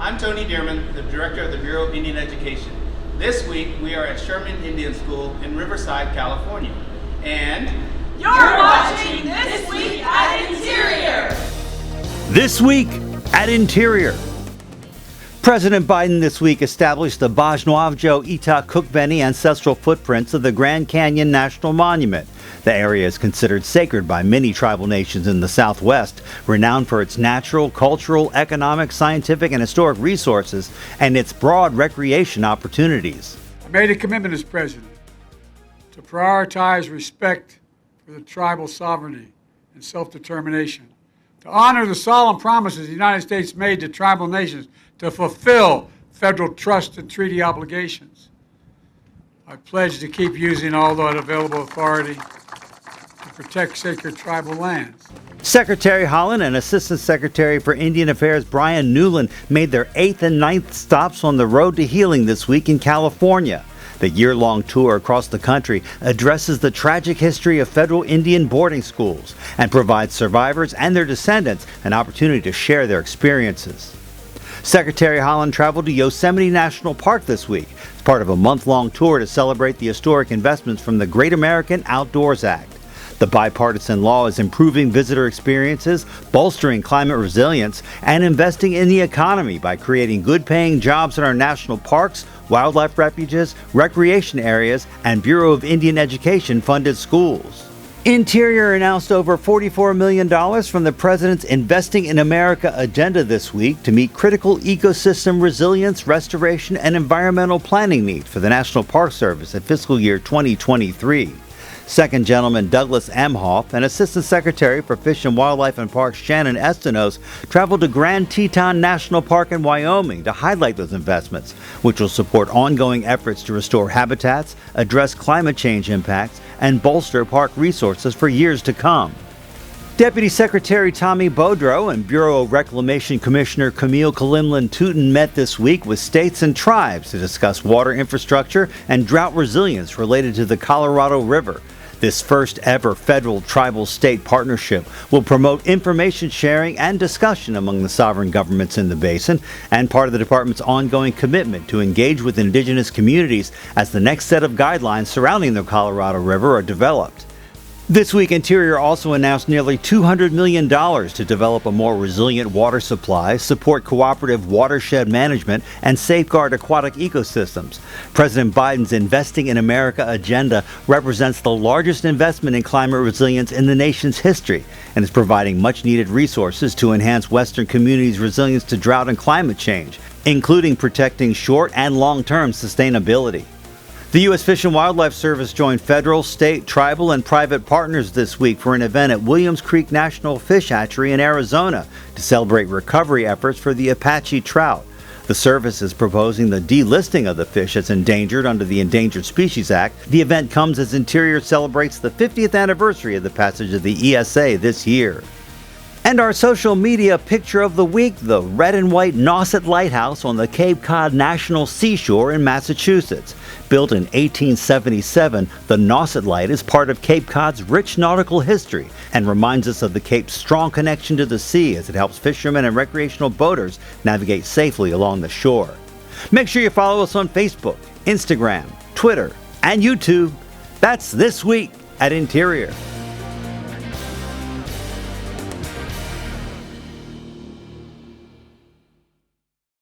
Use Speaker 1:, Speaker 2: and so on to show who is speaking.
Speaker 1: I'm Tony Dearman, the Director of the Bureau of Indian Education. This week, we are at Sherman Indian School in Riverside, California. And
Speaker 2: you're watching This Week at Interior!
Speaker 3: This Week at Interior. President Biden this week established the Bajnoavjo Ita Cookbeni ancestral footprints of the Grand Canyon National Monument. The area is considered sacred by many tribal nations in the Southwest, renowned for its natural, cultural, economic, scientific, and historic resources and its broad recreation opportunities.
Speaker 4: I made a commitment as president to prioritize respect for the tribal sovereignty and self-determination, to honor the solemn promises the United States made to tribal nations to fulfill federal trust and treaty obligations. I pledge to keep using all that available authority to protect sacred tribal lands.
Speaker 3: Secretary Holland and Assistant Secretary for Indian Affairs Brian Newland made their 8th and 9th stops on the road to healing this week in California. The year-long tour across the country addresses the tragic history of federal Indian boarding schools and provides survivors and their descendants an opportunity to share their experiences. Secretary Holland traveled to Yosemite National Park this week as part of a month-long tour to celebrate the historic investments from the Great American Outdoors Act. The bipartisan law is improving visitor experiences, bolstering climate resilience, and investing in the economy by creating good-paying jobs in our national parks, wildlife refuges, recreation areas, and Bureau of Indian Education funded schools. Interior announced over $44 million from the President's Investing in America agenda this week to meet critical ecosystem resilience, restoration, and environmental planning needs for the National Park Service in fiscal year 2023. Second Gentleman Douglas Emhoff and Assistant Secretary for Fish and Wildlife and Parks Shannon Estenos traveled to Grand Teton National Park in Wyoming to highlight those investments, which will support ongoing efforts to restore habitats, address climate change impacts, and bolster park resources for years to come. Deputy Secretary Tommy Boudreau and Bureau of Reclamation Commissioner Camille Kalimlin-Tootin met this week with states and tribes to discuss water infrastructure and drought resilience related to the Colorado River. This first ever federal tribal-state partnership will promote information sharing and discussion among the sovereign governments in the basin and part of the department's ongoing commitment to engage with indigenous communities as the next set of guidelines surrounding the Colorado River are developed. This week, Interior also announced nearly $200 million to develop a more resilient water supply, support cooperative watershed management, and safeguard aquatic ecosystems. President Biden's Investing in America agenda represents the largest investment in climate resilience in the nation's history and is providing much-needed resources to enhance Western communities' resilience to drought and climate change, including protecting short- and long-term sustainability. The U.S. Fish and Wildlife Service joined federal, state, tribal, and private partners this week for an event at Williams Creek National Fish Hatchery in Arizona to celebrate recovery efforts for the Apache trout. The service is proposing the delisting of the fish as endangered under the Endangered Species Act. The event comes as Interior celebrates the 50th anniversary of the passage of the ESA this year. And our social media picture of the week, the red and white Nauset Lighthouse on the Cape Cod National Seashore in Massachusetts. Built in 1877, the Nauset Light is part of Cape Cod's rich nautical history and reminds us of the Cape's strong connection to the sea as it helps fishermen and recreational boaters navigate safely along the shore. Make sure you follow us on Facebook, Instagram, Twitter, and YouTube. That's This Week at Interior.